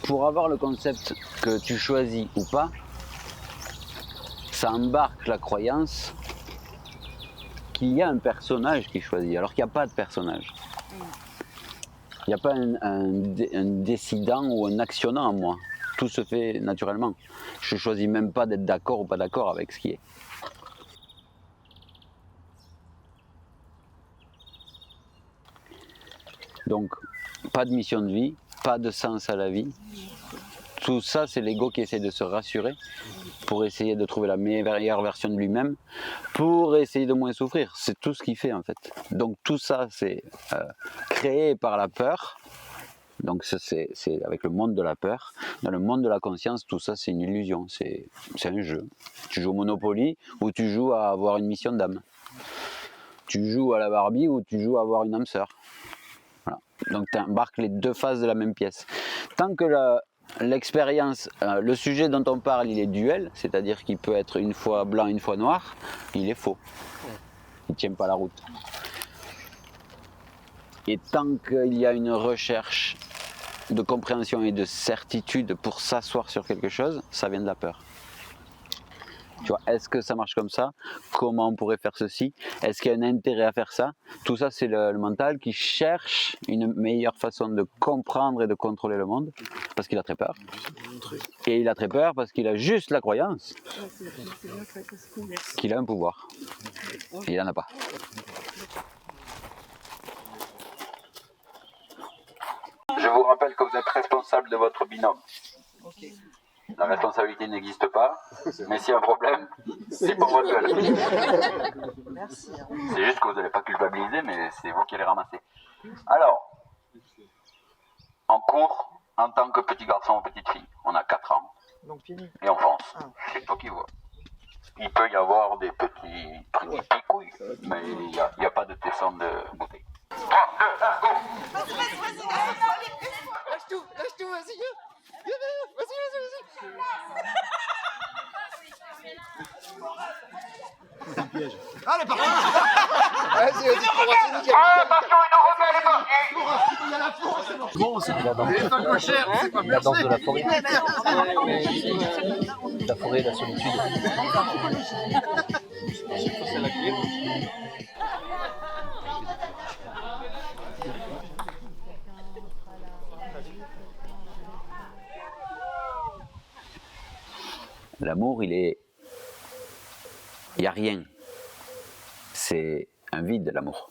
pour avoir le concept que tu choisis ou pas, ça embarque la croyance qu'il y a un personnage qui choisit, alors qu'il n'y a pas de personnage. Il n'y a pas un décidant ou un actionnant en moi. Tout se fait naturellement. Je ne choisis même pas d'être d'accord ou pas d'accord avec ce qui est. Donc, pas de mission de vie, pas de sens à la vie. Tout ça, c'est l'ego qui essaie de se rassurer pour essayer de trouver la meilleure version de lui-même, pour essayer de moins souffrir. C'est tout ce qu'il fait en fait. Donc tout ça, c'est créé par la peur. Donc c'est avec le monde de la peur. Dans le monde de la conscience, tout ça, c'est une illusion. C'est un jeu. Tu joues au Monopoly ou tu joues à avoir une mission d'âme. Tu joues à la Barbie ou tu joues à avoir une âme sœur. Voilà. Donc tu embarques les deux faces de la même pièce. Tant que l'expérience, le sujet dont on parle, il est duel, c'est-à-dire qu'il peut être une fois blanc, une fois noir, il est faux. Il ne tient pas la route. Et tant qu'il y a une recherche de compréhension et de certitude pour s'asseoir sur quelque chose, ça vient de la peur. Tu vois, est-ce que ça marche comme ça? Comment on pourrait faire ceci? Est-ce qu'il y a un intérêt à faire ça? Tout ça, c'est le mental qui cherche une meilleure façon de comprendre et de contrôler le monde, parce qu'il a très peur. Et il a très peur parce qu'il a juste la croyance qu'il a un pouvoir. Et il n'en a pas. Je vous rappelle que vous êtes responsable de votre binôme. La responsabilité n'existe pas, mais s'il y a un problème, c'est pour votre gueule. C'est juste que vous n'allez pas culpabiliser, mais c'est vous qui allez ramasser. Alors, en cours, en tant que petit garçon ou petite fille, on a 4 ans, et on fonce. C'est toi qui vois. Il peut y avoir des petits trucs qui picouillent, mais il n'y a pas de tesson de bouteille. 3, 2, 1, go! Vas-y, lâche tout, vas-y, C'est un piège. Ah, elle est partie. Vas-y, attention, il en revient, elle est partie. il y a la force, c'est bon. Bon, c'est C'est pas cochère, c'est pas la danse de la forêt. forêt. La forêt, la solitude. L'amour, il n'y a rien. C'est un vide, l'amour.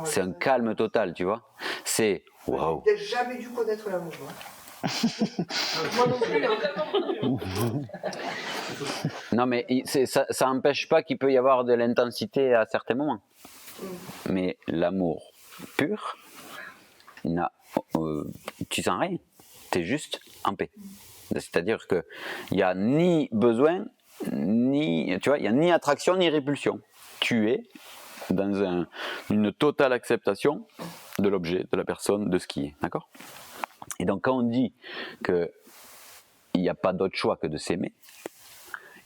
C'est un calme total, tu vois. C'est waouh. J'ai jamais dû connaître l'amour. Moi non plus. Non, mais ça n'empêche pas qu'il peut y avoir de l'intensité à certains moments. Mais l'amour pur, tu sens rien. Tu es juste en paix. C'est-à-dire qu'il n'y a ni besoin, ni attraction, ni répulsion. Tu es dans une totale acceptation de l'objet, de la personne, de ce qui est. D'accord ? Et donc quand on dit qu'il n'y a pas d'autre choix que de s'aimer,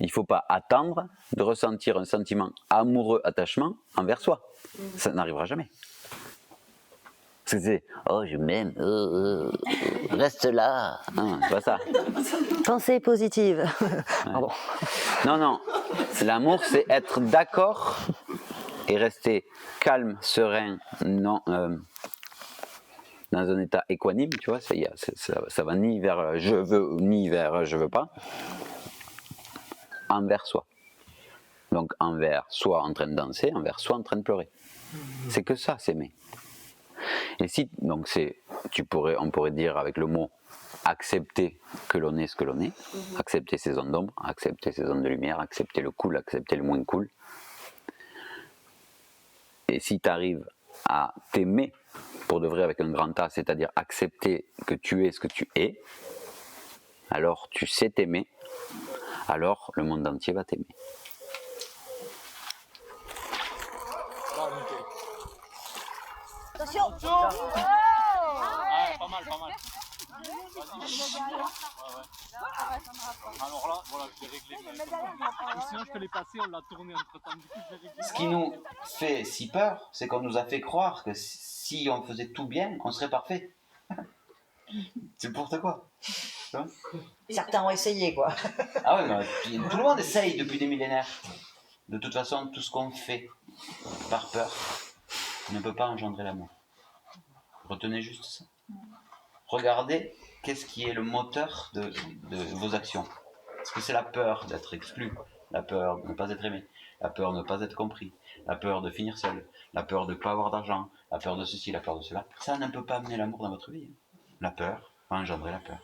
il ne faut pas attendre de ressentir un sentiment amoureux, attachement envers soi. Ça n'arrivera jamais. Parce que c'est « oh je m'aime, reste là ». C'est pas ça. Pensée positive. Ouais. Non. L'amour, c'est être d'accord et rester calme, serein, dans un état équanime, tu vois. Ça va ni vers je veux, ni vers je veux pas. Envers soi. Donc envers soi en train de danser, envers soi en train de pleurer. C'est que ça, s'aimer. Et si, donc on pourrait dire avec le mot accepter que l'on est ce que l'on est, accepter ses zones d'ombre, accepter ses zones de lumière, accepter le cool, accepter le moins cool. Et si tu arrives à t'aimer pour de vrai avec un grand A, c'est-à-dire accepter que tu es ce que tu es, alors tu sais t'aimer, alors le monde entier va t'aimer. Attention! Pas mal. Alors là, voilà, je l'ai réglé. Sinon, je te l'ai passé, on l'a tourné entre temps. Du coup, je l'ai réglé. Ce qui nous fait si peur, c'est qu'on nous a fait croire que si on faisait tout bien, on serait parfait. C'est n'importe quoi. Tu vois? Certains ont essayé, quoi. Ah ouais, mais tout le monde essaye depuis des millénaires. De toute façon, tout ce qu'on fait par peur ne peut pas engendrer l'amour. Retenez juste ça. Regardez qu'est-ce qui est le moteur de vos actions. Est-ce que c'est la peur d'être exclu, la peur de ne pas être aimé, la peur de ne pas être compris, la peur de finir seul, la peur de ne pas avoir d'argent, la peur de ceci, la peur de cela? Ça ne peut pas amener l'amour dans votre vie. La peur va engendrer la peur.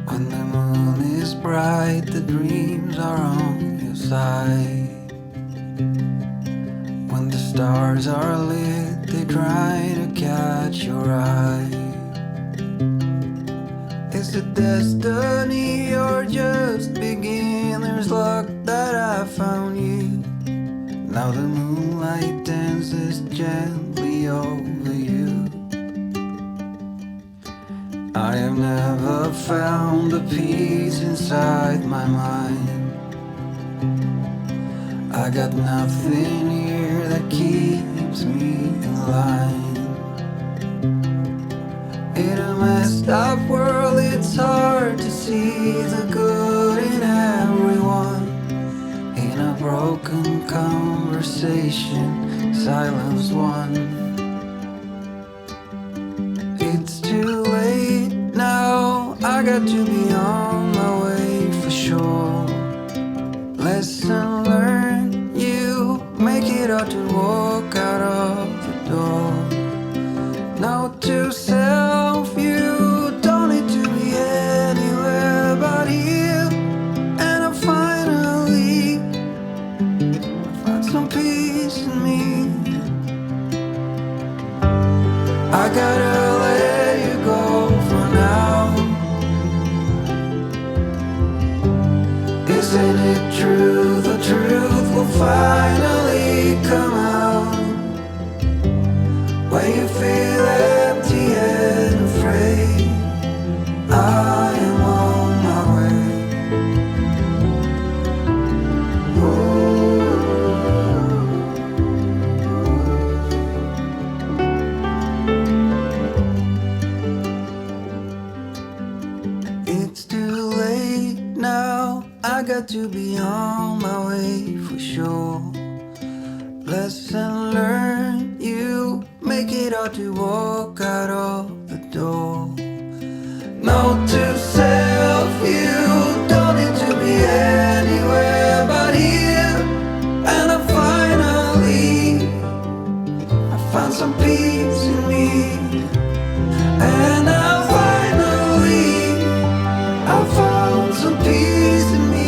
When the moon is bright, the dreams are on your side. When the stars are lit, they try to catch your eye. Is it destiny or just beginner's luck that I found you? Now the moonlight dances gently over you. I have never found the peace inside my mind. I got nothing here that keeps me in line. In a messed up world, it's hard to see the good in everyone. In a broken conversation, silence won. It's too late now, I got to be on my way for sure. Lesson learned, you make it hard to walk out of the door. Note to self, you don't need to be anywhere but here. And I finally found some peace in me. I gotta let you go for now. Isn't it true? The truth will finally come out. When you feel empty and afraid, I am on my way. It's too late now, I got to be on my way for sure. Lesson learned, you make it hard to walk out of the door. Note to self, you don't need to be anywhere but here. And I found some peace in me. And I found some peace in me.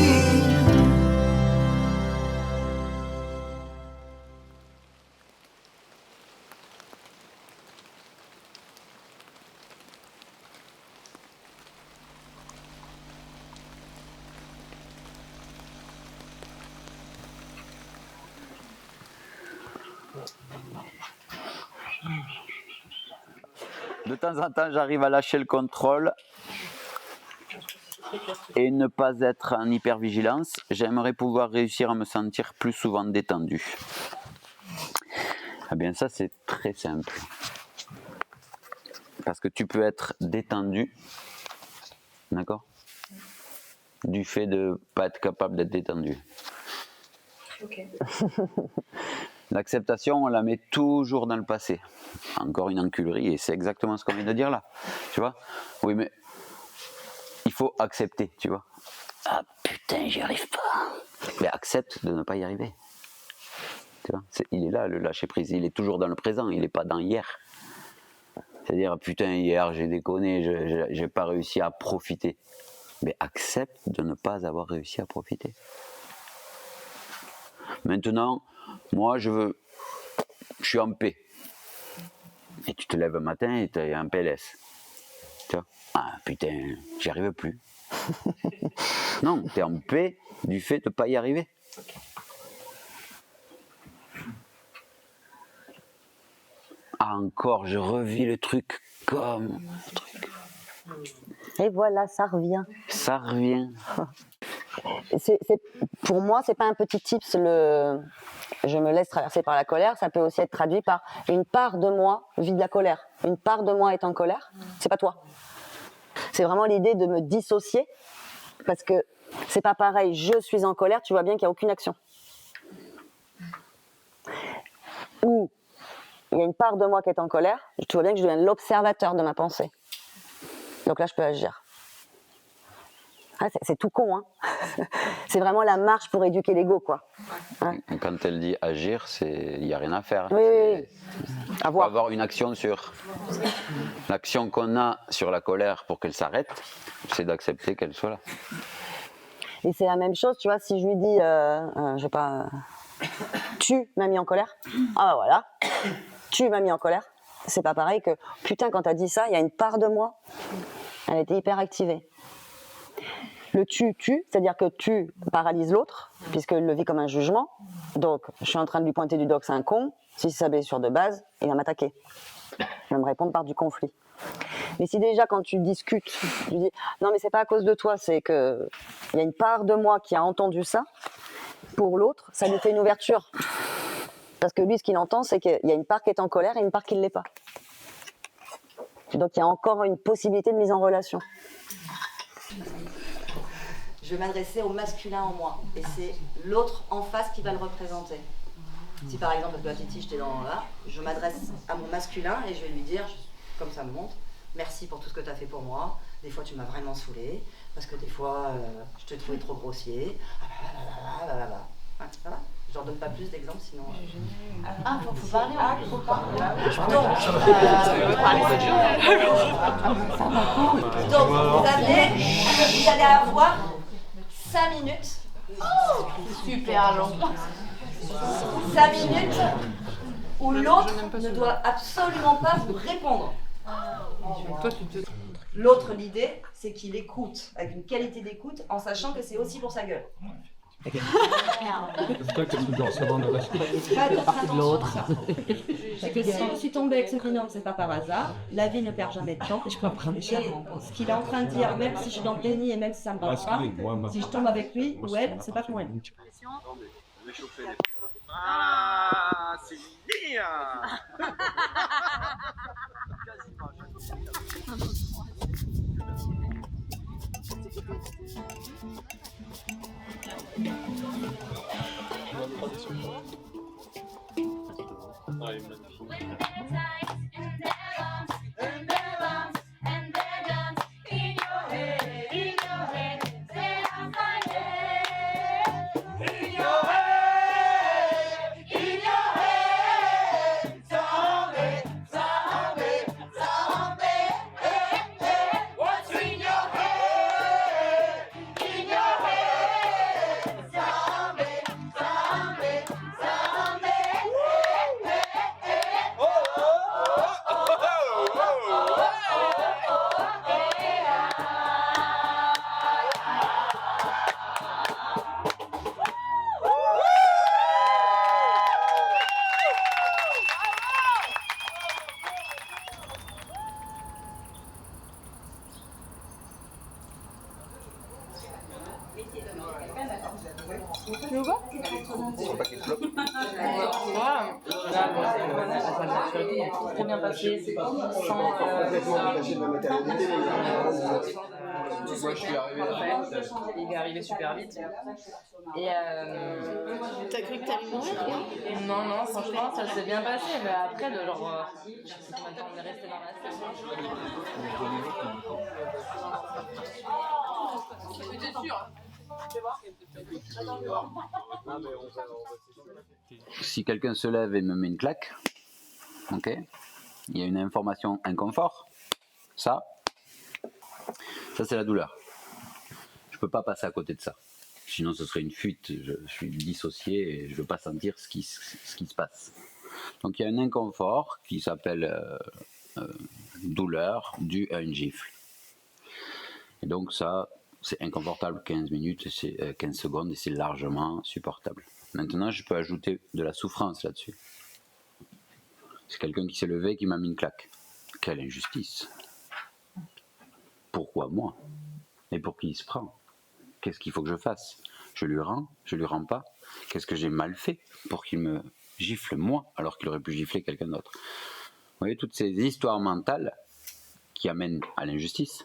De temps en temps, j'arrive à lâcher le contrôle et ne pas être en hypervigilance. J'aimerais pouvoir réussir à me sentir plus souvent détendu. Eh bien, ça, c'est très simple. Parce que tu peux être détendu, d'accord, du fait de ne pas être capable d'être détendu. Ok. L'acceptation, on la met toujours dans le passé. Encore une enculerie, et c'est exactement ce qu'on vient de dire là. Tu vois? Oui, mais il faut accepter, tu vois. Ah putain, j'y arrive pas. Mais accepte de ne pas y arriver. Tu vois? Il est là, le lâcher prise. Il est toujours dans le présent, il n'est pas dans hier. C'est-à-dire, putain, hier j'ai déconné, j'ai pas réussi à profiter. Mais accepte de ne pas avoir réussi à profiter. Maintenant, moi je suis en paix. Et tu te lèves un matin et tu es en PLS. Tu vois? Ah putain, j'y arrive plus. Non, tu es en paix du fait de ne pas y arriver. Ah encore, je revis le truc comme un truc. Et voilà, ça revient. Ça revient. Pour moi, c'est pas un petit tips. Je me laisse traverser par la colère. Ça peut aussi être traduit par une part de moi vit de la colère. Une part de moi est en colère. C'est pas toi. C'est vraiment l'idée de me dissocier parce que c'est pas pareil. Je suis en colère. Tu vois bien qu'il n'y a aucune action. Ou il y a une part de moi qui est en colère. Tu vois bien que je deviens l'observateur de ma pensée. Donc là, je peux agir. Ah, c'est tout con, hein. C'est vraiment la marche pour éduquer l'ego, quoi. Hein. Quand elle dit agir, il n'y a rien à faire. Oui. Il faut avoir une action sur. L'action qu'on a sur la colère pour qu'elle s'arrête, c'est d'accepter qu'elle soit là. Et c'est la même chose, tu vois, si je lui dis, je sais pas, tu m'as mis en colère. Ah bah voilà, tu m'as mis en colère. C'est pas pareil que, putain, quand t'as dit ça, il y a une part de moi, elle était hyper activée. Le tu, c'est-à-dire que tu paralyses l'autre, puisqu'il le vit comme un jugement. Donc, je suis en train de lui pointer du doigt que c'est un con. Si c'est sa blessure de base, il va m'attaquer. Il va me répondre par du conflit. Mais si déjà, quand tu discutes, tu dis « Non, mais c'est pas à cause de toi, c'est qu'il y a une part de moi qui a entendu ça. » Pour l'autre, ça lui fait une ouverture. Parce que lui, ce qu'il entend, c'est qu'il y a une part qui est en colère et une part qui ne l'est pas. Donc, il y a encore une possibilité de mise en relation. Je vais m'adresser au masculin en moi, et c'est l'autre en face qui va le représenter. Si par exemple, toi Titi, j'étais dans là, je m'adresse à mon masculin et je vais lui dire, comme ça me montre, merci pour tout ce que tu as fait pour moi, des fois tu m'as vraiment saoulé, parce que des fois je te trouvais trop grossier, ça va. J'en donne pas plus d'exemples sinon... Ah, faut parler, faut parler. Donc, vous allez avoir 5 minutes. Super long. 5 minutes où l'autre ne doit absolument pas vous répondre. L'autre, l'idée, c'est qu'il écoute, avec une qualité d'écoute, en sachant que c'est aussi pour sa gueule. L'autre. C'est que si je suis tombée avec ce binôme, c'est pas par hasard. La vie ne perd jamais de temps. Je comprends. Et ce qu'il est en train de dire, même si je suis dans le déni et même si ça me va pas, si je tombe avec lui ou elle, c'est pas pour elle. Ah, c'est bien. Très bien passé, sans Moi, je suis arrivé là. il est arrivé super vite. Et t'as cru que t'allais mourir, toi? non, franchement, ça s'est bien passé. Mais après, de genre, je sais pas combien de temps on est resté dans la salle. J'étais sûre. Si quelqu'un se lève et me met une claque, ok, il y a une information inconfort, ça c'est la douleur. Je peux pas passer à côté de ça. Sinon ce serait une fuite, je suis dissocié et je veux pas sentir ce qui se passe. Donc il y a un inconfort qui s'appelle douleur due à une gifle. Et donc ça, c'est inconfortable 15 minutes, c'est 15 secondes et c'est largement supportable. Maintenant, je peux ajouter de la souffrance là-dessus. C'est quelqu'un qui s'est levé et qui m'a mis une claque. Quelle injustice! Pourquoi moi? Et pour qui il se prend? Qu'est-ce qu'il faut que je fasse? Je lui rends pas? Qu'est-ce que j'ai mal fait pour qu'il me gifle moi alors qu'il aurait pu gifler quelqu'un d'autre? Vous voyez, toutes ces histoires mentales qui amènent à l'injustice,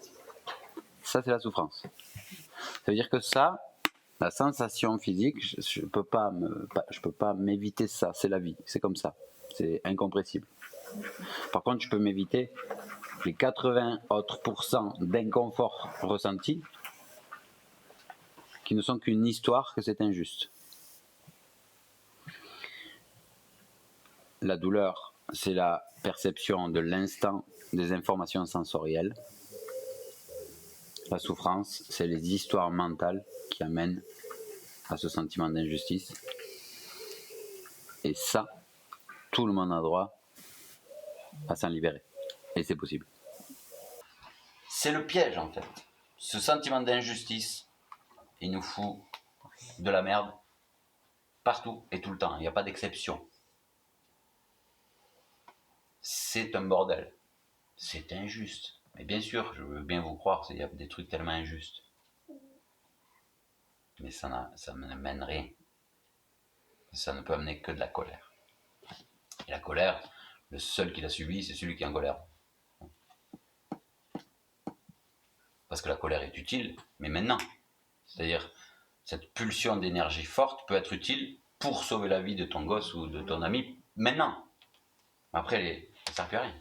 ça c'est la souffrance. Ça veut dire que ça, la sensation physique, je peux pas m'éviter ça, c'est la vie, c'est comme ça, c'est incompressible. Par contre, je peux m'éviter les 80 autres % d'inconfort ressenti qui ne sont qu'une histoire que c'est injuste. La douleur, c'est la perception de l'instant des informations sensorielles. La souffrance, c'est les histoires mentales qui amènent à ce sentiment d'injustice. Et ça, tout le monde a droit à s'en libérer. Et c'est possible. C'est le piège en fait. Ce sentiment d'injustice, il nous fout de la merde partout et tout le temps. Il n'y a pas d'exception. C'est un bordel. C'est injuste. Mais bien sûr, je veux bien vous croire qu'il y a des trucs tellement injustes. Mais ça ne mène rien. Ça ne peut amener que de la colère. Et la colère, le seul qui la subit, c'est celui qui est en colère. Parce que la colère est utile, mais maintenant. C'est-à-dire, cette pulsion d'énergie forte peut être utile pour sauver la vie de ton gosse ou de ton ami, maintenant. Après, ça ne sert plus à rien.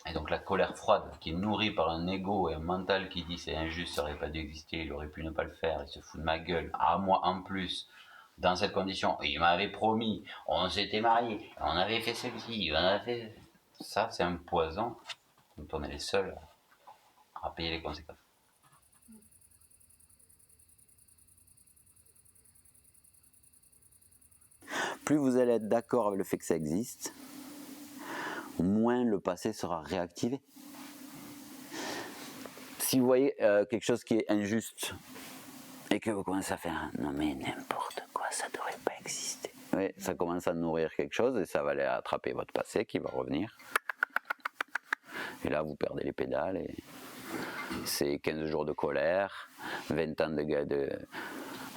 Et donc la colère froide, qui est nourrie par un ego et un mental qui dit c'est injuste, ça n'aurait pas dû exister, il aurait pu ne pas le faire, il se fout de ma gueule, à moi en plus, dans cette condition, il m'avait promis, on s'était mariés, on avait fait ceci, on a fait... Ça, c'est un poison dont on est les seuls à payer les conséquences. Plus vous allez être d'accord avec le fait que ça existe, moins le passé sera réactivé. Si vous voyez quelque chose qui est injuste et que vous commencez à faire non mais n'importe quoi, ça ne devrait pas exister. Oui, ça commence à nourrir quelque chose et ça va aller attraper votre passé qui va revenir. Et là vous perdez les pédales et c'est 15 jours de colère, 20 ans de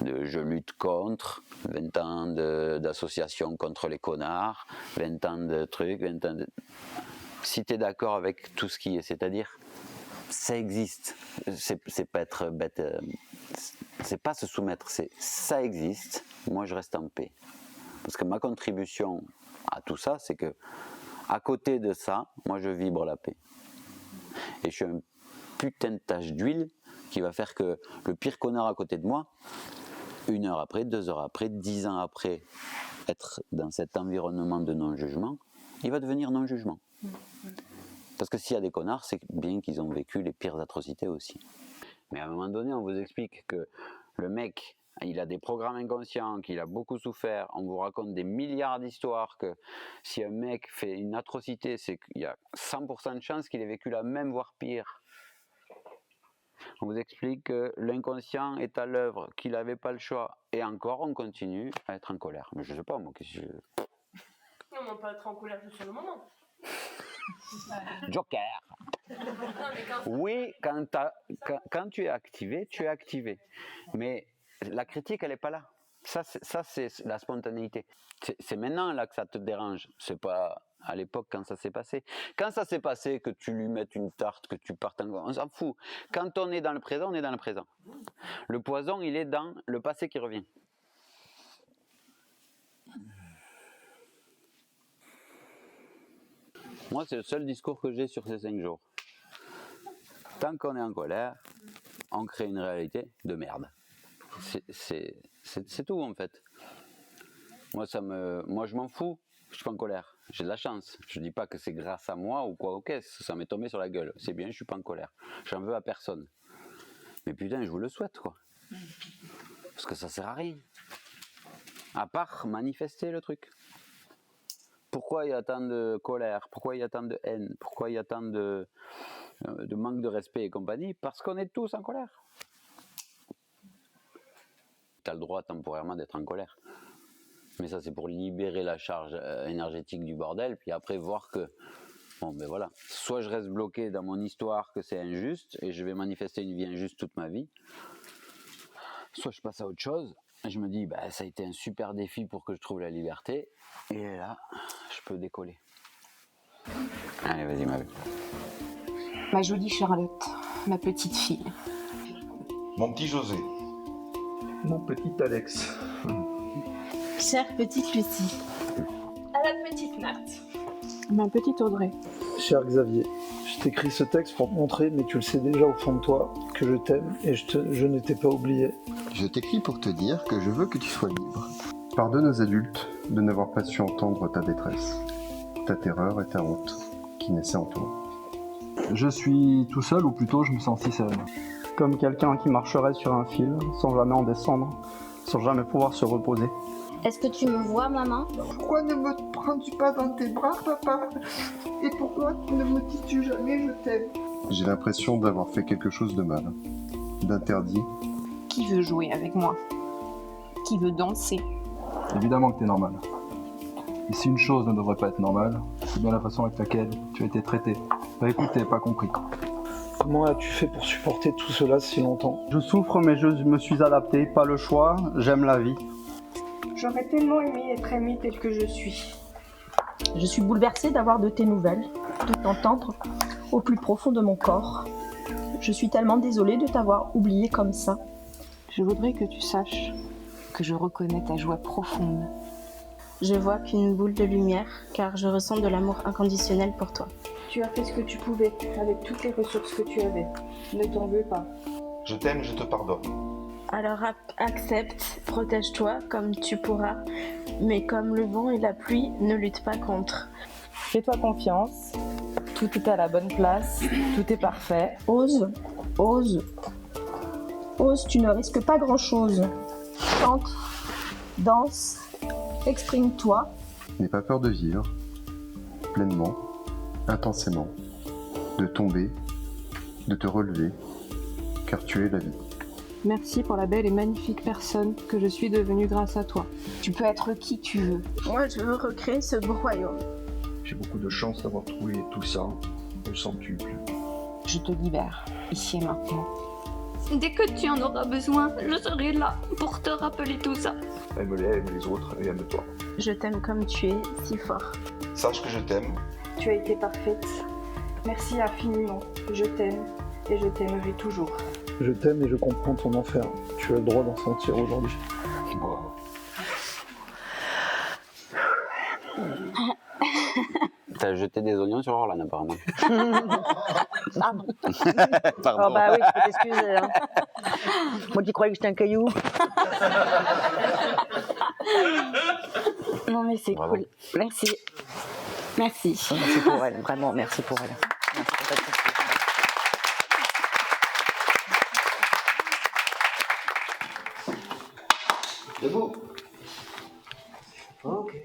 je lutte contre, 20 ans d'association contre les connards, 20 ans de trucs, 20 ans de... Si tu es d'accord avec tout ce qui est, c'est-à-dire, ça existe, c'est pas être bête, c'est pas se soumettre, c'est ça existe, moi je reste en paix. Parce que ma contribution à tout ça, c'est que, à côté de ça, moi je vibre la paix. Et je suis un putain de tache d'huile qui va faire que le pire connard à côté de moi, 1 heure après, 2 heures après, 10 ans après, être dans cet environnement de non-jugement, il va devenir non-jugement. Parce que s'il y a des connards, c'est bien qu'ils ont vécu les pires atrocités aussi. Mais à un moment donné, on vous explique que le mec, il a des programmes inconscients, qu'il a beaucoup souffert, on vous raconte des milliards d'histoires que si un mec fait une atrocité, c'est qu'il y a 100% de chances qu'il ait vécu la même, voire pire. On vous explique que l'inconscient est à l'œuvre, qu'il n'avait pas le choix. Et encore, on continue à être en colère. Mais je ne sais pas, moi, qu'est-ce que je... On ne peut pas être en colère juste sur le moment. Joker. Oui, quand tu es activé, tu es activé. Mais la critique, elle n'est pas là. Ça, c'est la spontanéité. C'est maintenant là que ça te dérange. C'est pas à l'époque quand ça s'est passé. Quand ça s'est passé, que tu lui mettes une tarte, que tu partes en... On s'en fout. Quand on est dans le présent, on est dans le présent. Le poison, il est dans le passé qui revient. Moi, c'est le seul discours que j'ai sur ces 5 jours. Tant qu'on est en colère, on crée une réalité de merde. C'est tout en fait. Moi, je m'en fous. Je suis pas en colère. J'ai de la chance. Je dis pas que c'est grâce à moi ou quoi. Ok, ça m'est tombé sur la gueule. C'est bien, je suis pas en colère. J'en veux à personne. Mais putain, je vous le souhaite quoi. Parce que ça sert à rien. À part manifester le truc. Pourquoi il y a tant de colère? Pourquoi il y a tant de haine? Pourquoi il y a tant de manque de respect et compagnie? Parce qu'on est tous en colère. Tu as le droit temporairement d'être en colère. Mais ça, c'est pour libérer la charge énergétique du bordel, puis après voir que Bon, ben voilà. Soit je reste bloqué dans mon histoire que c'est injuste et je vais manifester une vie injuste toute ma vie. Soit je passe à autre chose et je me dis, bah, ça a été un super défi pour que je trouve la liberté. Et là, je peux décoller. Allez, vas-y, ma belle. Ma jolie Charlotte, ma petite fille. Mon petit José. Mon petit Alex. Chère petite Lucie. À la petite Nat. Ma petite Audrey. Cher Xavier, je t'écris ce texte pour te montrer, mais tu le sais déjà au fond de toi, que je t'aime et je ne t'ai pas oublié. Je t'écris pour te dire que je veux que tu sois libre. Pardonne aux adultes de n'avoir pas su entendre ta détresse, ta terreur et ta honte qui naissaient en toi. Je suis tout seul, ou plutôt je me sens si seul. Comme quelqu'un qui marcherait sur un fil, sans jamais en descendre, sans jamais pouvoir se reposer. Est-ce que tu me vois, maman? Pourquoi ne me prends-tu pas dans tes bras, papa? Et pourquoi ne me dis-tu jamais je t'aime? J'ai l'impression d'avoir fait quelque chose de mal, d'interdit. Qui veut jouer avec moi? Qui veut danser? Évidemment que t'es normal. Et si une chose ne devrait pas être normale, c'est bien la façon avec laquelle tu as été traité. Bah écoute, t'avais pas compris. Comment as-tu fait pour supporter tout cela si longtemps? Je souffre, mais je me suis adapté, pas le choix, j'aime la vie. J'aurais tellement aimé être aimée telle que je suis. Je suis bouleversée d'avoir de tes nouvelles, de t'entendre au plus profond de mon corps. Je suis tellement désolée de t'avoir oublié comme ça. Je voudrais que tu saches que je reconnais ta joie profonde. Je vois qu'une boule de lumière, car je ressens de l'amour inconditionnel pour toi. Tu as fait ce que tu pouvais, avec toutes les ressources que tu avais. Ne t'en veux pas. Je t'aime, je te pardonne. Alors accepte, protège-toi comme tu pourras, mais comme le vent et la pluie, ne lutte pas contre. Fais-toi confiance, tout est à la bonne place, tout est parfait. Ose, ose, ose, tu ne risques pas grand-chose. Chante, danse, exprime-toi. N'aie pas peur de vivre, pleinement, intensément, de tomber, de te relever, car tu es la vie. Merci pour la belle et magnifique personne que je suis devenue grâce à toi. Tu peux être qui tu veux. Moi, je veux recréer ce beau royaume. J'ai beaucoup de chance d'avoir trouvé tout ça. Me sens-tu plus? Je te libère, ici et maintenant. Dès que tu en auras besoin, je serai là pour te rappeler tout ça. Aime-les, aime les autres et aime-toi. Je t'aime comme tu es, si fort. Sache que je t'aime. Tu as été parfaite. Merci infiniment. Je t'aime et je t'aimerai toujours. Je t'aime et je comprends ton enfer. Tu as le droit d'en sentir aujourd'hui. T'as jeté des oignons sur Orlan apparemment. Pardon. Pardon. Oh bah oui, je peux t'excuser. Hein. Moi qui croyais que j'étais un caillou. Non mais c'est Bravo. cool. Merci. Merci. Merci pour elle, vraiment, merci pour elle. Merci pour cette question. Debout. Ok.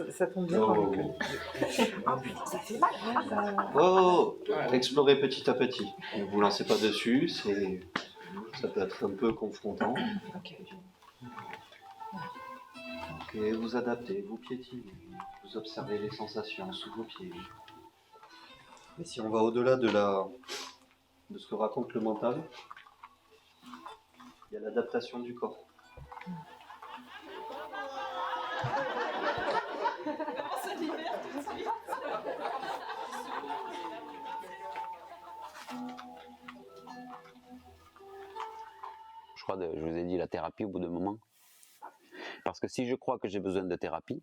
Ça tombe bien. Oh. Ça fait mal. Oh, explorez petit à petit. Ne vous lancez pas dessus, ça peut être un peu confrontant. Ok, vous adaptez, vous piétinez, vous observez les sensations sous vos pieds. Et si on va au-delà de ce que raconte le mental, il y a l'adaptation du corps. Je vous ai dit la thérapie au bout d'un moment. Parce que si je crois que j'ai besoin de thérapie,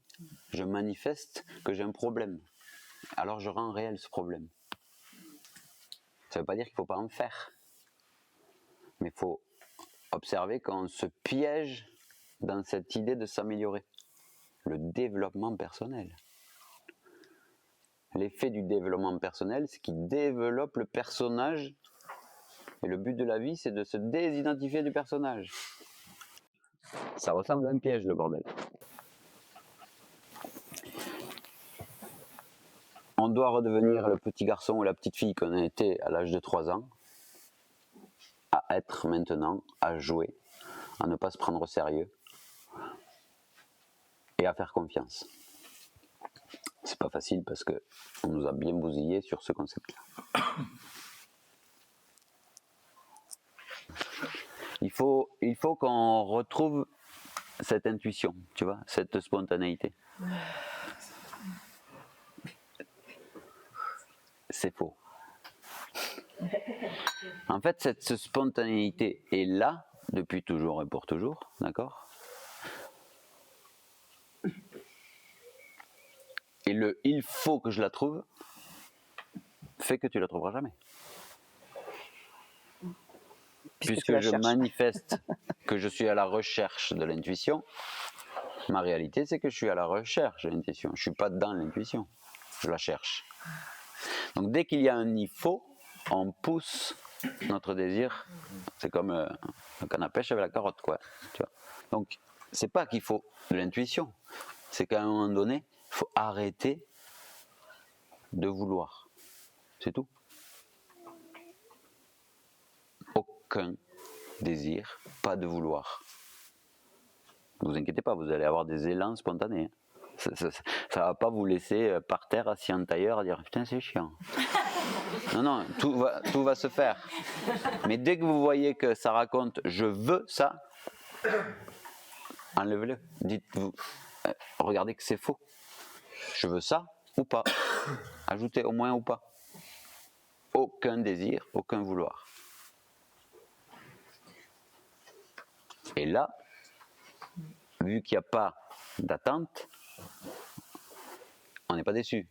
je manifeste que j'ai un problème. Alors je rends réel ce problème. Ça ne veut pas dire qu'il ne faut pas en faire. Mais il faut observer qu'on se piège dans cette idée de s'améliorer. Le développement personnel. L'effet du développement personnel, c'est qu'il développe le personnage. Et le but de la vie, c'est de se désidentifier du personnage. Ça ressemble à un piège, le bordel. On doit redevenir le petit garçon ou la petite fille qu'on a été à l'âge de 3 ans, à être maintenant, à jouer, à ne pas se prendre au sérieux et à faire confiance. C'est pas facile parce que on nous a bien bousillé sur ce concept-là. Il faut qu'on retrouve cette intuition, tu vois, cette spontanéité. C'est faux. En fait, cette spontanéité est là depuis toujours et pour toujours, d'accord? Et le « il faut que je la trouve » fait que tu la trouveras jamais. Puisque je manifeste que je suis à la recherche de l'intuition, ma réalité c'est que je suis à la recherche de l'intuition. Je ne suis pas dans l'intuition, je la cherche. Donc dès qu'il y a un « il faut », on pousse notre désir. C'est comme un canne à pêche avec la carotte, quoi. Tu vois. Donc c'est pas qu'il faut de l'intuition, c'est qu'à un moment donné, il faut arrêter de vouloir. C'est tout. Aucun désir, pas de vouloir. Ne vous inquiétez pas, vous allez avoir des élans spontanés. Ça ne va pas vous laisser par terre assis en tailleur à dire putain c'est chiant. Non, non, tout va se faire. Mais dès que vous voyez que ça raconte je veux ça, enlevez-le. Dites-vous, regardez que c'est faux. Je veux ça ou pas. Ajoutez au moins ou pas. Aucun désir, aucun vouloir. Et là, vu qu'il n'y a pas d'attente, on n'est pas déçu.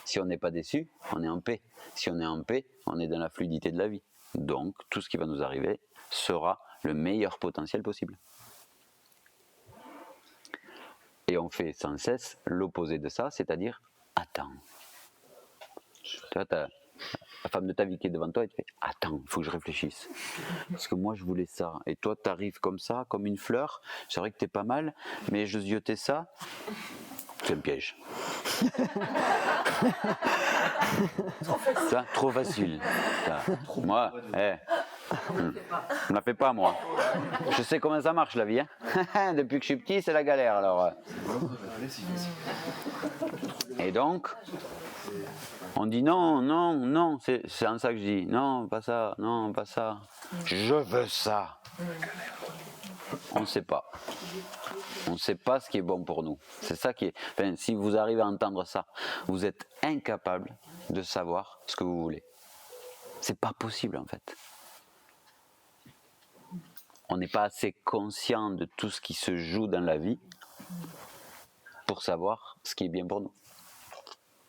Si on n'est pas déçu, on est en paix. Si on est en paix, on est dans la fluidité de la vie. Donc, tout ce qui va nous arriver sera le meilleur potentiel possible. Et on fait sans cesse l'opposé de ça, c'est-à-dire attends. Tu vois, la femme de ta vie qui est devant toi, elle te fait attends, il faut que je réfléchisse. Parce que moi je voulais ça. Et toi tu arrives comme ça, comme une fleur. C'est vrai que t'es pas mal, mais je ziotais ça. C'est un piège. Ça, trop facile. Ça. Moi, on la fait pas moi. Je sais comment ça marche la vie. Hein. Depuis que je suis petit, c'est la galère alors. Et donc, on dit non, non, non, c'est en ça que je dis non, pas ça, non, pas ça. Je veux ça. On ne sait pas. On ne sait pas ce qui est bon pour nous. C'est ça qui est. Enfin, si vous arrivez à entendre ça, vous êtes incapable de savoir ce que vous voulez. C'est pas possible en fait. On n'est pas assez conscient de tout ce qui se joue dans la vie pour savoir ce qui est bien pour nous.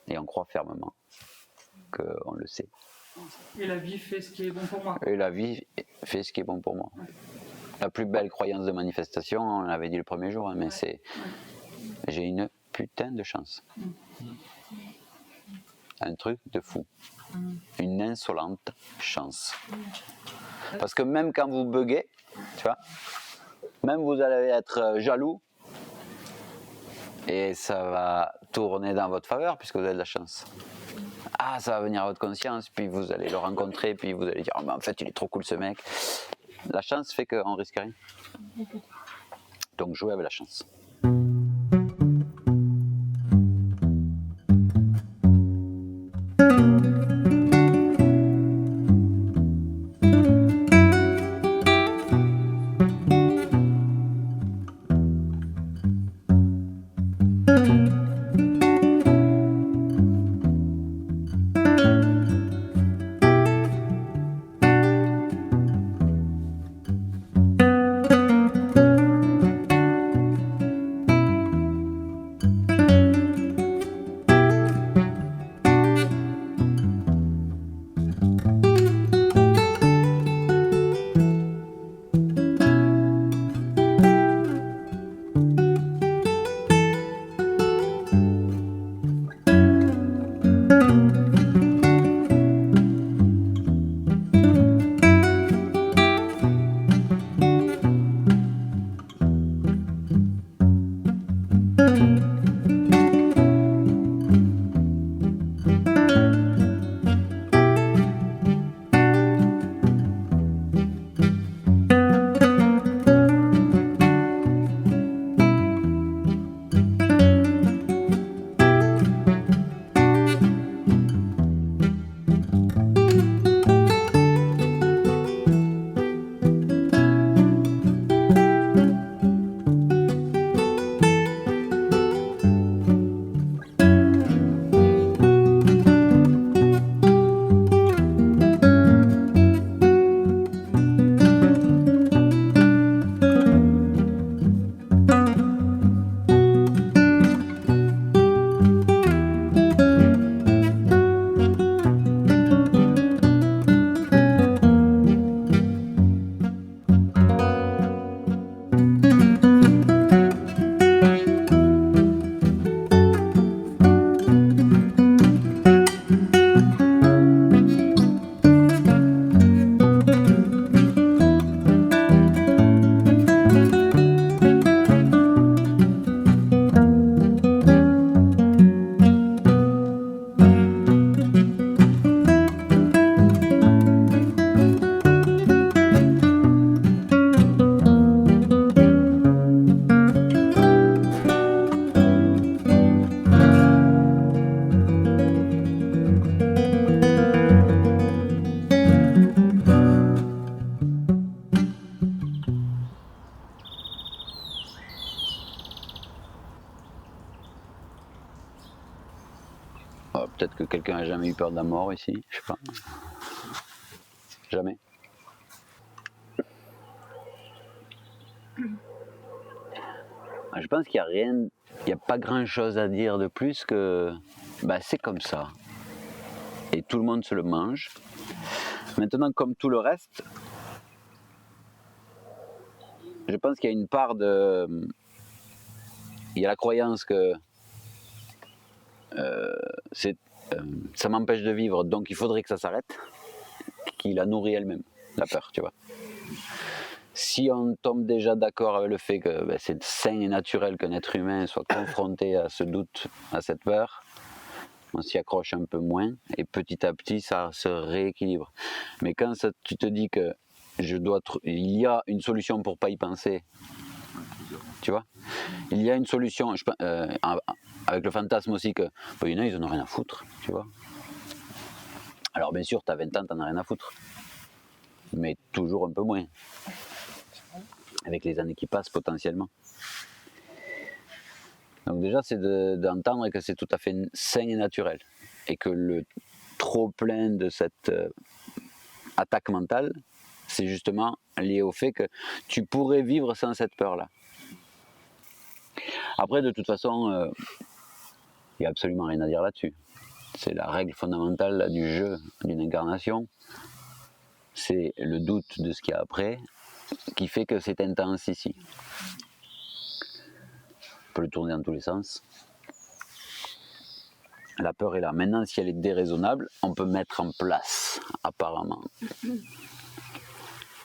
Et on croit fermement qu'on le sait. Et la vie fait ce qui est bon pour moi. Et la vie fait ce qui est bon pour moi. La plus belle croyance de manifestation, on l'avait dit le premier jour, hein, mais c'est j'ai une putain de chance. Un truc de fou. Une insolente chance. Parce que même quand vous buguez, tu vois, même vous allez être jaloux, et ça va tourner dans votre faveur puisque vous avez de la chance. Ah, ça va venir à votre conscience, puis vous allez le rencontrer, puis vous allez dire oh, mais en fait il est trop cool ce mec. La chance fait qu'on risque rien. Donc jouez avec la chance. Peut-être que quelqu'un n'a jamais eu peur de la mort ici, je sais pas. Jamais. Je pense qu'il n'y a rien, il n'y a pas grand chose à dire de plus que c'est comme ça. Et tout le monde se le mange. Maintenant, comme tout le reste, je pense qu'il y a une part de... Il y a la croyance que ça m'empêche de vivre, donc il faudrait que ça s'arrête, qui la nourrit elle-même, la peur, tu vois. Si on tombe déjà d'accord avec le fait que c'est sain et naturel qu'un être humain soit confronté à ce doute, à cette peur, on s'y accroche un peu moins et petit à petit ça se rééquilibre. Mais quand tu te dis que il y a une solution pour pas y penser, tu vois, il y a une solution, avec le fantasme aussi que il y en a, ils en ont rien à foutre, tu vois. Alors bien sûr, tu as 20 ans, tu n'en as rien à foutre, mais toujours un peu moins. Avec les années qui passent potentiellement. Donc déjà c'est d'entendre que c'est tout à fait sain et naturel et que le trop plein de cette attaque mentale c'est justement lié au fait que tu pourrais vivre sans cette peur là. Après de toute façon il n'y a absolument rien à dire là-dessus. C'est la règle fondamentale là, du jeu d'une incarnation, c'est le doute de ce qu'il y a après qui fait que c'est intense ici. On peut le tourner dans tous les sens. La peur est là. Maintenant, si elle est déraisonnable, on peut mettre en place, apparemment,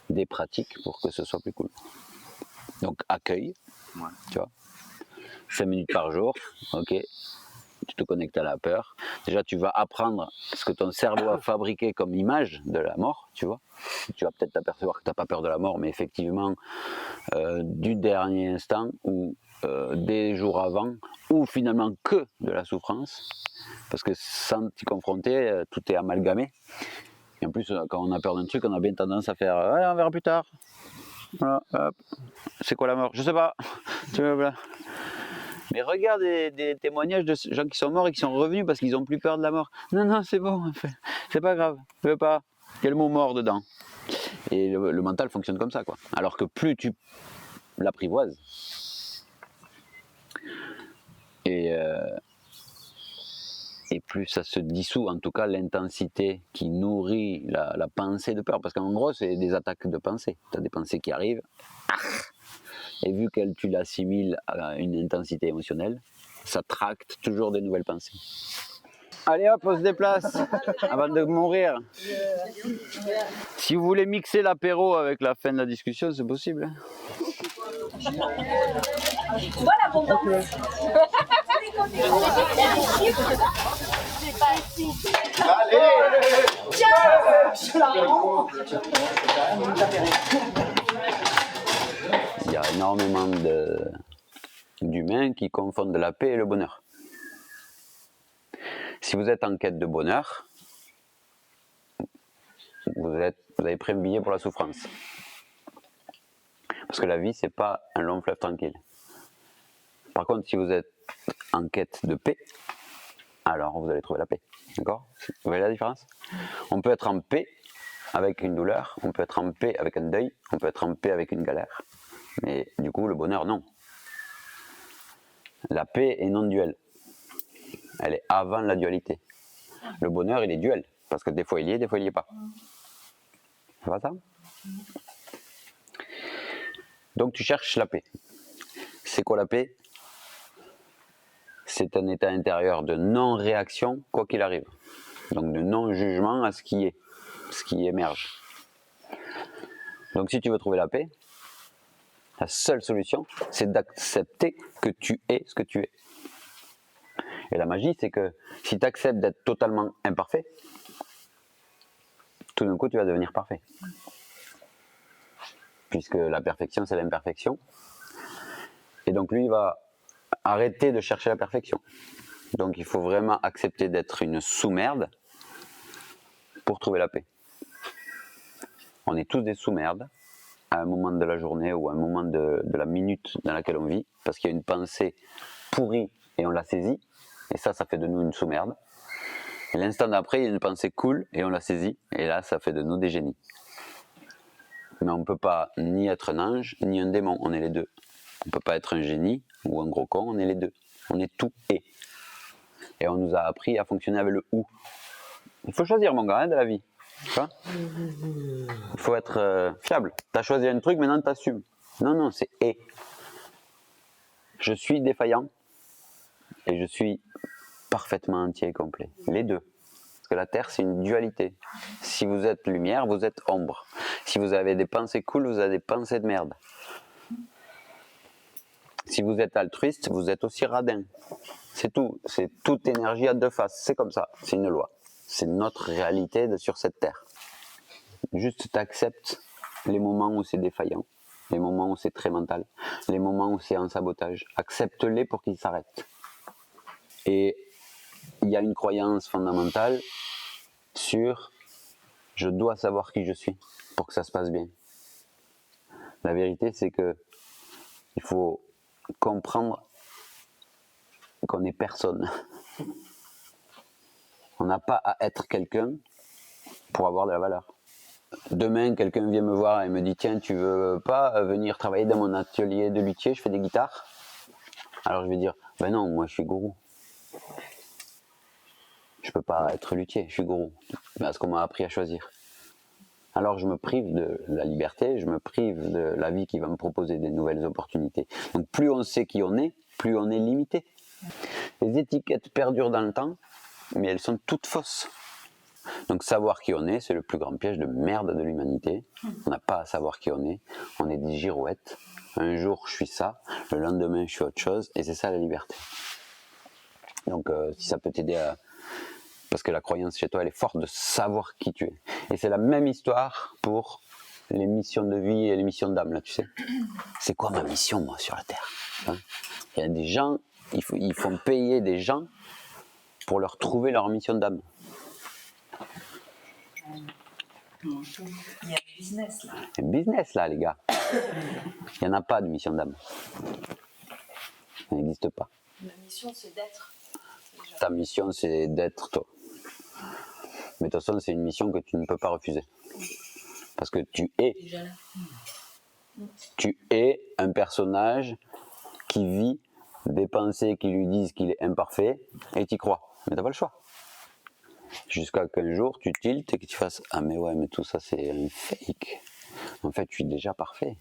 des pratiques pour que ce soit plus cool. Donc, accueil, tu vois, 5 minutes par jour, ok, tu te connectes à la peur. Déjà, tu vas apprendre ce que ton cerveau a fabriqué comme image de la mort, tu vois. Tu vas peut-être t'apercevoir que tu n'as pas peur de la mort, mais effectivement, du dernier instant ou des jours avant, ou finalement que de la souffrance, parce que sans t'y confronter, tout est amalgamé. Et en plus, quand on a peur d'un truc, on a bien tendance à faire « on verra plus tard ». Voilà, hop. C'est quoi la mort? Je sais pas. Mais regarde des témoignages de gens qui sont morts et qui sont revenus parce qu'ils n'ont plus peur de la mort. Non, c'est bon, c'est pas grave, je veux pas. Il y a le mot mort dedans. Et le mental fonctionne comme ça, quoi. Alors que plus tu l'apprivoises, et plus ça se dissout, en tout cas l'intensité qui nourrit la pensée de peur. Parce qu'en gros, c'est des attaques de pensée. Tu as des pensées qui arrivent. Et vu que tu l'assimiles à une intensité émotionnelle, ça tracte toujours des nouvelles pensées. Allez hop, on se déplace avant de mourir. Si vous voulez mixer l'apéro avec la fin de la discussion, c'est possible. Voilà, bon donc. Il y a énormément d'humains qui confondent la paix et le bonheur. Si vous êtes en quête de bonheur, vous avez pris un billet pour la souffrance. Parce que la vie, c'est pas un long fleuve tranquille. Par contre, si vous êtes en quête de paix, alors vous allez trouver la paix. D'accord? Vous voyez la différence? On peut être en paix avec une douleur, on peut être en paix avec un deuil, on peut être en paix avec une galère. Mais du coup, le bonheur, non. La paix est non duelle. Elle est avant la dualité. Le bonheur, il est duel. Parce que des fois, il y est, des fois, il n'y est pas. C'est pas ça? Donc, tu cherches la paix. C'est quoi la paix? C'est un état intérieur de non-réaction, quoi qu'il arrive. Donc, de non-jugement à ce qui est, ce qui émerge. Donc, si tu veux trouver la paix, la seule solution, c'est d'accepter que tu es ce que tu es. Et la magie, c'est que si tu acceptes d'être totalement imparfait, tout d'un coup, tu vas devenir parfait. Puisque la perfection, c'est l'imperfection. Et donc, lui, il va arrêter de chercher la perfection. Donc, il faut vraiment accepter d'être une sous-merde pour trouver la paix. On est tous des sous-merdes à un moment de la journée ou à un moment de la minute dans laquelle on vit, parce qu'il y a une pensée pourrie et on la saisit, et ça fait de nous une sous-merde. Et l'instant d'après, il y a une pensée cool et on la saisit. Et là, ça fait de nous des génies. Mais on ne peut pas ni être un ange, ni un démon. On est les deux. On ne peut pas être un génie ou un gros con, on est les deux. On est tout et. Et on nous a appris à fonctionner avec le ou. Il faut choisir, mon gars, hein, de la vie. Tu vois ? Il faut être fiable. Tu as choisi un truc, maintenant tu assumes. Non, non, c'est et. Je suis défaillant et je suis parfaitement entier et complet. Les deux. Parce que la Terre, c'est une dualité. Si vous êtes lumière, vous êtes ombre. Si vous avez des pensées cool, vous avez des pensées de merde. Si vous êtes altruiste, vous êtes aussi radin. C'est tout. C'est toute énergie à deux faces. C'est comme ça. C'est une loi. C'est notre réalité sur cette Terre. Juste t'acceptes les moments où c'est défaillant, les moments où c'est très mental, les moments où c'est en sabotage. Accepte-les pour qu'ils s'arrêtent. Et il y a une croyance fondamentale sur « je dois savoir qui je suis pour que ça se passe bien ». La vérité, c'est que il faut comprendre qu'on n'est personne. On n'a pas à être quelqu'un pour avoir de la valeur. Demain, quelqu'un vient me voir et me dit « Tiens, tu veux pas venir travailler dans mon atelier de luthier, je fais des guitares ?» Alors je vais dire « Ben non, moi je suis gourou. Je peux pas être luthier, je suis gourou. » Parce qu'on m'a appris à choisir. Alors je me prive de la liberté, je me prive de la vie qui va me proposer des nouvelles opportunités. Donc plus on sait qui on est, plus on est limité. Les étiquettes perdurent dans le temps, mais elles sont toutes fausses. Donc savoir qui on est, c'est le plus grand piège de merde de l'humanité. On n'a pas à savoir qui on est des girouettes. Un jour je suis ça, le lendemain je suis autre chose, et c'est ça la liberté. Donc si ça peut t'aider à... Parce que la croyance chez toi, elle est forte de savoir qui tu es. Et c'est la même histoire pour les missions de vie et les missions d'âme, là, tu sais. C'est quoi ma mission, moi, sur la Terre, hein? Il y a des gens, ils font payer des gens pour leur trouver leur mission d'âme. Il y a un business, là. C'est un business, là, les gars. Il n'y en a pas de mission d'âme. Ça n'existe pas. Ma mission, c'est d'être. Ta mission, c'est d'être toi. Mais de toute façon, c'est une mission que tu ne peux pas refuser. Parce que tu es. Tu es un personnage qui vit des pensées qui lui disent qu'il est imparfait et tu y crois. Mais tu n'as pas le choix. Jusqu'à qu'un jour, tu tiltes et que tu fasses « Ah mais ouais, mais tout ça, c'est un fake. En fait, je suis déjà parfait. »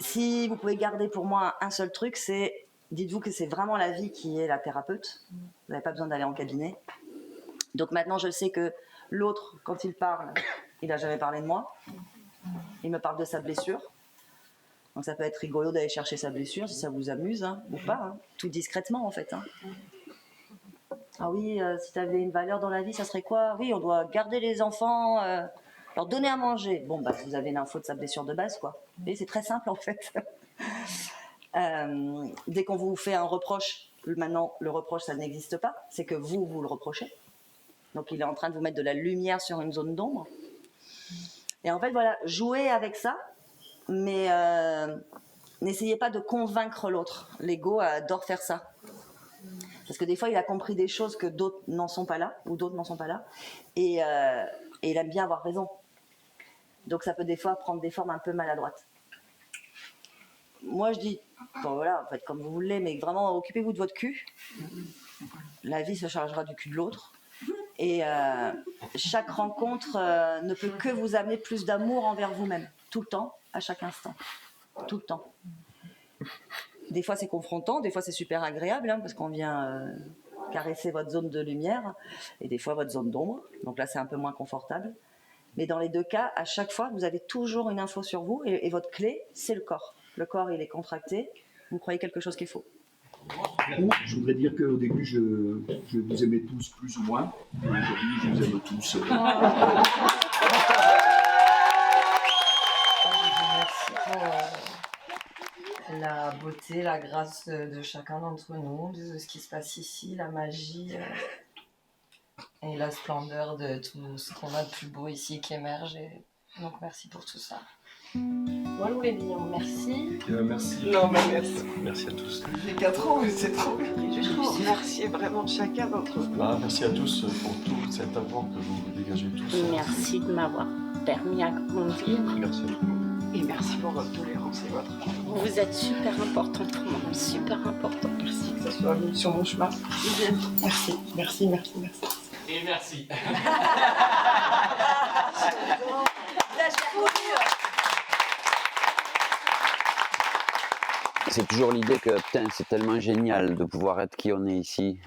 Si vous pouvez garder pour moi un seul truc, c'est dites-vous que c'est vraiment la vie qui est la thérapeute. Vous n'avez pas besoin d'aller en cabinet. Donc maintenant, je sais que l'autre, quand il parle, il n'a jamais parlé de moi. Il me parle de sa blessure. Donc ça peut être rigolo d'aller chercher sa blessure, si ça vous amuse, hein, ou pas. Hein. Tout discrètement, en fait. Hein. Ah oui, si tu avais une valeur dans la vie, ça serait quoi? Oui, on doit garder les enfants, leur donner à manger. Bon, bah, vous avez l'info de sa blessure de base, quoi. Et c'est très simple, en fait. Dès qu'on vous fait un reproche, maintenant, le reproche, ça n'existe pas. C'est que vous le reprochez. Donc, il est en train de vous mettre de la lumière sur une zone d'ombre. Et en fait, voilà, jouez avec ça, mais n'essayez pas de convaincre l'autre. L'ego adore faire ça. Parce que des fois, il a compris des choses que d'autres n'en sont pas là, ou d'autres n'en sont pas là, et il aime bien avoir raison. Donc ça peut des fois prendre des formes un peu maladroites. Moi, je dis, bon voilà, faites comme vous voulez, mais vraiment, occupez-vous de votre cul. La vie se chargera du cul de l'autre. Et chaque rencontre ne peut que vous amener plus d'amour envers vous-même, tout le temps, à chaque instant, tout le temps. Des fois c'est confrontant, des fois c'est super agréable, hein, parce qu'on vient caresser votre zone de lumière, et des fois votre zone d'ombre, donc là c'est un peu moins confortable. Mais dans les deux cas, à chaque fois, vous avez toujours une info sur vous, et votre clé, c'est le corps. Le corps, il est contracté, vous croyez quelque chose qui est faux. Je voudrais dire qu'au début, je vous aimais tous plus ou moins, et aujourd'hui, je vous aime tous. Merci pour la beauté, la grâce de chacun d'entre nous, de ce qui se passe ici, la magie et la splendeur de tout ce qu'on a de plus beau ici qui émerge. Et donc merci pour tout ça. Walou les lions, merci. Merci. Non, mais merci. Merci à tous. J'ai 4 ans et c'est trop bien. Je veux remercier vraiment chacun d'entre vous. Merci à tous pour tout cet amour que vous dégagez tous. Merci de m'avoir permis à grandir. Merci à tout le monde. Et merci pour votre tolérance et votre amour. Vous êtes super important pour moi, super important. Merci que ça soit venu sur mon chemin. Merci, merci, merci, merci. Et merci. C'est toujours l'idée que putain, c'est tellement génial de pouvoir être qui on est ici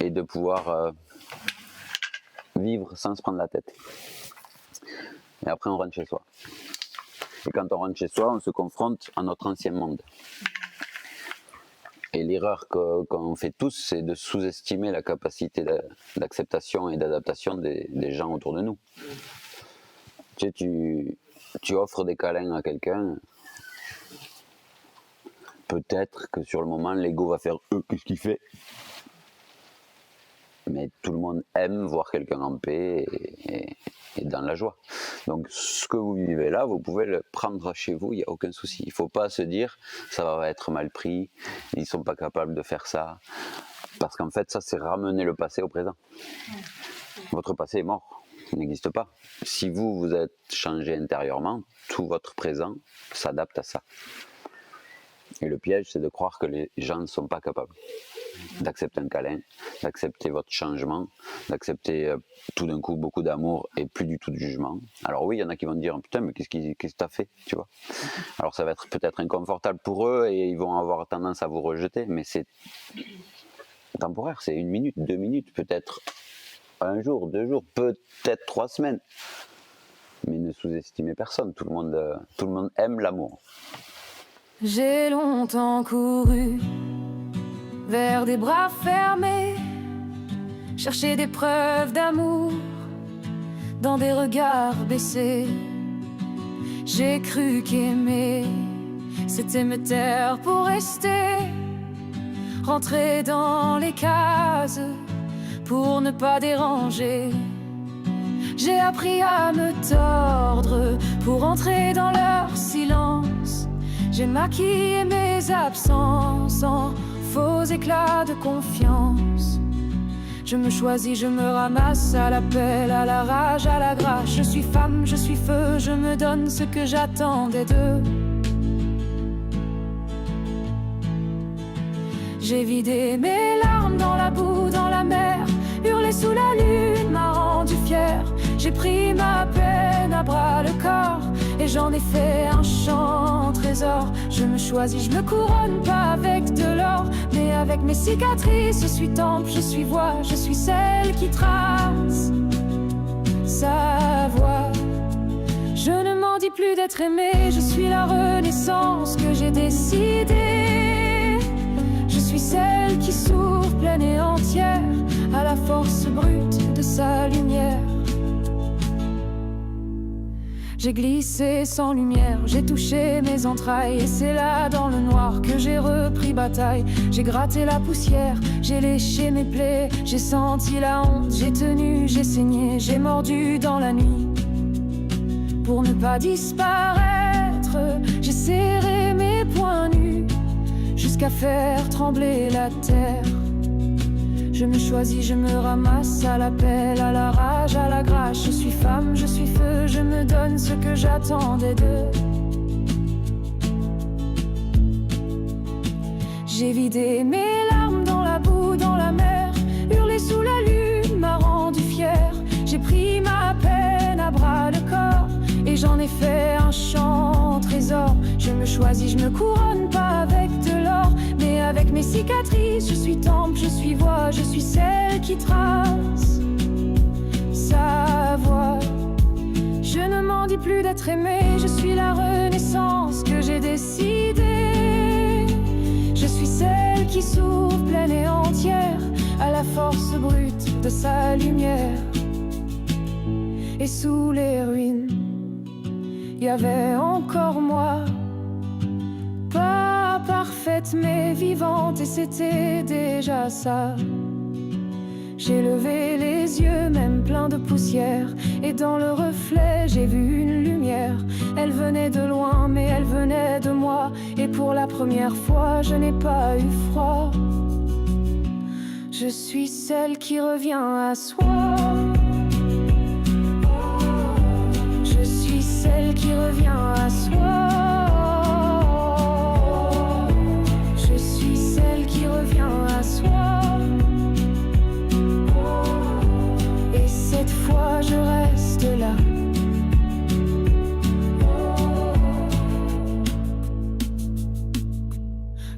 et de pouvoir vivre sans se prendre la tête. Et après on rentre chez soi. Et quand on rentre chez soi, on se confronte à notre ancien monde. Et l'erreur qu'on fait tous, c'est de sous-estimer la capacité d'acceptation et d'adaptation des gens autour de nous. Tu sais, tu offres des câlins à quelqu'un, peut-être que sur le moment, l'ego va faire « qu'est-ce qu'il fait ?» Mais tout le monde aime voir quelqu'un en paix et dans la joie. Donc ce que vous vivez là, vous pouvez le prendre chez vous, il n'y a aucun souci. Il ne faut pas se dire « ça va être mal pris, ils ne sont pas capables de faire ça ». Parce qu'en fait, ça c'est ramener le passé au présent. Votre passé est mort, il n'existe pas. Si vous êtes changé intérieurement, tout votre présent s'adapte à ça. Et le piège, c'est de croire que les gens ne sont pas capables d'accepter un câlin, d'accepter votre changement, d'accepter tout d'un coup beaucoup d'amour et plus du tout de jugement. Alors oui, il y en a qui vont dire « putain, mais qu'est-ce que t'as fait ?» tu vois. Alors ça va être peut-être inconfortable pour eux et ils vont avoir tendance à vous rejeter, mais c'est temporaire, c'est 1 minute, 2 minutes, peut-être 1 jour, 2 jours, peut-être 3 semaines. Mais ne sous-estimez personne, tout le monde aime l'amour. J'ai longtemps couru vers des bras fermés, chercher des preuves d'amour dans des regards baissés. J'ai cru qu'aimer, c'était me taire pour rester, rentrer dans les cases pour ne pas déranger. J'ai appris à me tordre pour entrer dans leur silence. J'ai maquillé mes absences en faux éclats de confiance. Je me choisis, je me ramasse à l'appel, à la rage, à la grâce. Je suis femme, je suis feu, je me donne ce que j'attendais d'eux. J'ai vidé mes larmes dans la boue, dans la mer. Hurler sous la lune m'a rendu fier. J'ai pris ma peine à bras le corps et j'en ai fait un chant trésor. Je me choisis, je me couronne pas avec de l'or, mais avec mes cicatrices. Je suis temple, je suis voix, je suis celle qui trace sa voix. Je ne m'en dis plus d'être aimée, je suis la renaissance que j'ai décidée. Je suis celle qui s'ouvre pleine et entière à la force brute de sa lumière. J'ai glissé sans lumière, j'ai touché mes entrailles, et c'est là dans le noir que j'ai repris bataille. J'ai gratté la poussière, j'ai léché mes plaies, j'ai senti la honte, j'ai tenu, j'ai saigné, j'ai mordu dans la nuit. Pour ne pas disparaître, j'ai serré mes poings nus jusqu'à faire trembler la terre. Je me choisis, je me ramasse à l'appel, à la rage, à la grâce. Je suis femme, je suis feu, je me donne ce que j'attendais d'eux. J'ai vidé mes larmes dans la boue, dans la mer. Hurler sous la lune m'a rendu fier. J'ai pris ma peine à bras le corps et j'en ai fait un chant trésor. Je me choisis, je me couronne pas avec de l'or, mais avec mes cicatrices. Je suis temple, je suis voix, je suis celle qui trace sa voix. Je ne m'en dis plus d'être aimée, je suis la renaissance que j'ai décidée. Je suis celle qui s'ouvre pleine et entière à la force brute de sa lumière. Et sous les ruines, il y avait encore moi, pas parfaite mais vivante, et c'était déjà ça. J'ai levé les yeux, même plein de poussière, et dans le reflet j'ai vu une lumière. Elle venait de loin mais elle venait de moi, et pour la première fois je n'ai pas eu froid. Je suis celle qui revient à soi. Je suis celle qui revient à soi. Je suis celle qui revient à soi. Et cette fois je reste là.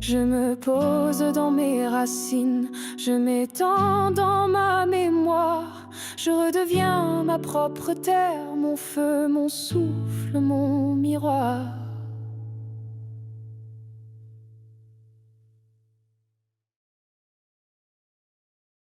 Je me pose dans mes racines, je m'étends dans ma mémoire. Je redeviens ma propre terre, mon feu, mon souffle, mon miroir.